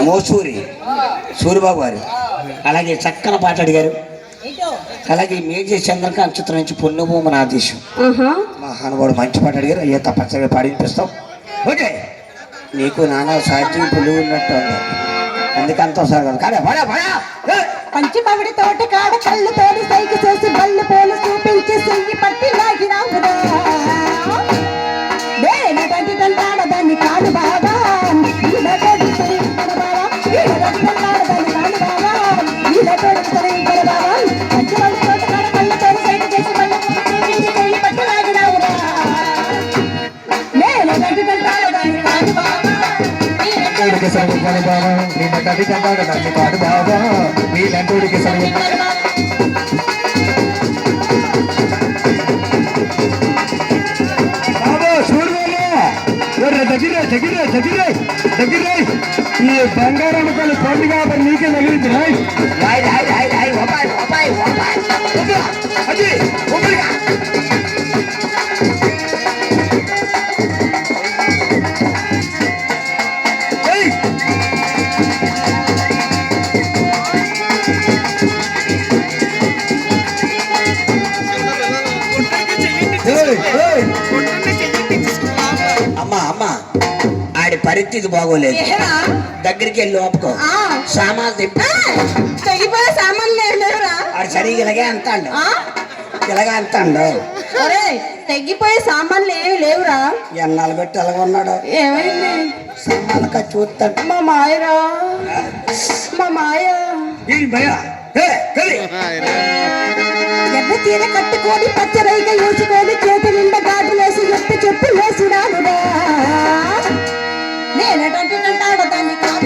మోసూరి సూరిబాబు గారు. అలాగే చక్కని పాట అడిగారు. అలాగే మేజర్ చంద్రకాంత్ చిత్రం నుంచి పొన్నుభూమ నా దేశం మహానుభావుడు మంచి పాట అడిగారు. అయ్యో తప్పచ్చగా పాడి వినిపిస్తాం. ఓకే, నీకు నానా సాధ్యం పులి ఉన్నట్టు ఉంది, అందుకంతా సార్ కాడే పంచి పవిడి తోట కాడ కళ్ళు తోడి సైకి చేసి బళ్ళు పోలు చూపించి చెయ్యి పట్టి లాగినావురా దాన్ని కాదు బాబా ఈ బంగారం పండుగ నీకే తగిలింది. అమ్మా అమ్మా ఆడి పరిస్థితి బాగోలేదు, దగ్గరికి వెళ్ళి ఒప్పుకో. సామాన్లు తెగిపోయే సామాన్లు ఆడు సరిగా ఇలాగే అంటాడు, ఇలాగే అంటాడు. తెగిపోయే సామాన్లు ఏమి లేవురా. ఎన్నాళ్ళు పెట్టి అలాగ ఉన్నాడు. ఏమైంది? సామాన్లు చూస్తాడు. మా మాయరా, మా మాయ ఎర్ర తీర కట్టుకొని పచ్చరైగా వేసుకొని చేతి నిండా గాజులు వేసి చెప్పి చెప్పి వేసినానురా. నేనేటంటున్నాడు దాన్ని కాదు